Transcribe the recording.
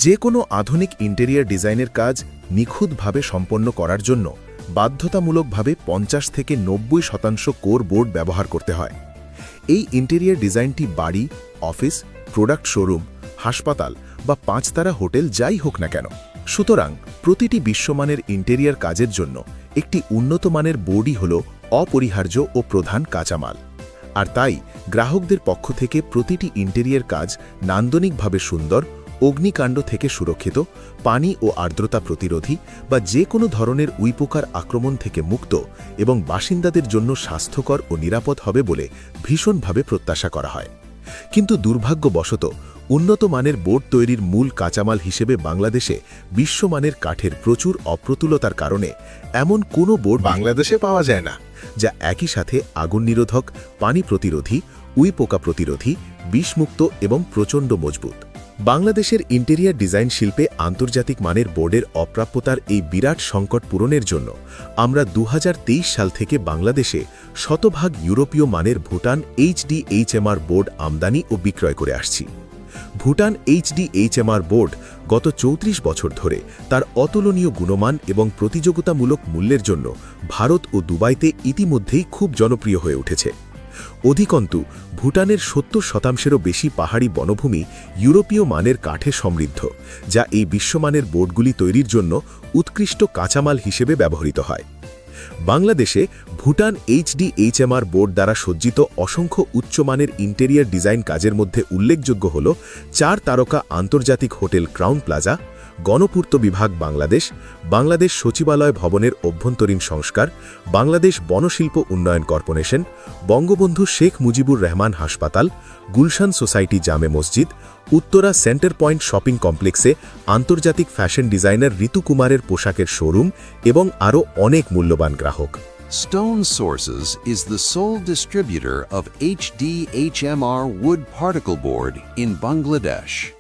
যে কোনো আধুনিক ইন্টেরিয়ার ডিজাইনের কাজ নিখুঁতভাবে সম্পন্ন করার জন্য বাধ্যতামূলকভাবে ৫০ থেকে ৯০% কোর বোর্ড ব্যবহার করতে হয়। এই ইন্টেরিয়ার ডিজাইনটি বাড়ি, অফিস, প্রোডাক্ট শোরুম, হাসপাতাল বা ৫-তারা হোটেল যাই হোক না কেন, সুতরাং প্রতিটি বিশ্বমানের ইন্টেরিয়ার কাজের জন্য একটি উন্নত মানের বোর্ডই হল অপরিহার্য ও প্রধান কাঁচামাল। আর তাই গ্রাহকদের পক্ষ থেকে প্রতিটি ইন্টেরিয়ার কাজ নান্দনিকভাবে সুন্দর, অগ্নিকাণ্ড থেকে সুরক্ষিত, পানি ও আর্দ্রতা প্রতিরোধী বা যে কোনো ধরনের উইপোকার আক্রমণ থেকে মুক্ত এবং বাসিন্দাদের জন্য স্বাস্থ্যকর ও নিরাপদ হবে বলে ভীষণভাবে প্রত্যাশা করা হয়। কিন্তু দুর্ভাগ্যবশত উন্নত মানের বোর্ড তৈরির মূল কাঁচামাল হিসেবে বাংলাদেশে বিশ্বমানের কাঠের প্রচুর অপ্রতুলতার কারণে এমন কোনো বোর্ড বাংলাদেশে পাওয়া যায় না যা একই সাথে আগুন নিরোধক, পানি প্রতিরোধী, উইপোকা প্রতিরোধী, বিষমুক্ত এবং প্রচণ্ড মজবুত। বাংলাদেশের ইন্টেরিয়ার ডিজাইন শিল্পে আন্তর্জাতিক মানের বোর্ডের অপ্রাপ্যতার এই বিরাট সংকট পূরণের জন্য আমরা ২০২৩ সাল থেকে বাংলাদেশে শতভাগ ইউরোপীয় মানের ভুটান HDHMR বোর্ড আমদানি ও বিক্রয় করে আসছি। ভুটান HDHMR বোর্ড গত ৩৪ বছর ধরে তার অতুলনীয় গুণমান এবং প্রতিযোগিতামূলক মূল্যের জন্য ভারত ও দুবাইতে ইতিমধ্যেই খুব জনপ্রিয় হয়ে উঠেছে। অধিকন্তু ভুটানের ৭০%-এরও বেশি পাহাড়ি বনভূমি ইউরোপীয় মানের কাঠে সমৃদ্ধ, যা এই বিশ্বমানের বোর্ডগুলি তৈরির জন্য উৎকৃষ্ট কাঁচামাল হিসেবে ব্যবহৃত হয়। বাংলাদেশে ভুটান HDHMR বোর্ড দ্বারা সজ্জিত অসংখ্য উচ্চমানের ইন্টেরিয়ার ডিজাইন কাজের মধ্যে উল্লেখযোগ্য হল ৪ তারকা আন্তর্জাতিক হোটেল ক্রাউন প্লাজা, গণপূর্ত বিভাগ বাংলাদেশ, বাংলাদেশ সচিবালয় ভবনের অভ্যন্তরীণ সংস্কার, বাংলাদেশ বনশিল্প উন্নয়ন কর্পোরেশন, বঙ্গবন্ধু শেখ মুজিবুর রহমান হাসপাতাল, গুলশান সোসাইটি জামে মসজিদ, উত্তরা সেন্টার পয়েন্ট শপিং কমপ্লেক্সে আন্তর্জাতিক ফ্যাশন ডিজাইনার ঋতু কুমারের পোশাকের শোরুম এবং আরও অনেক মূল্যবান গ্রাহক। Stone Sources is the sole distributor of HDHMR wood particle board in Bangladesh.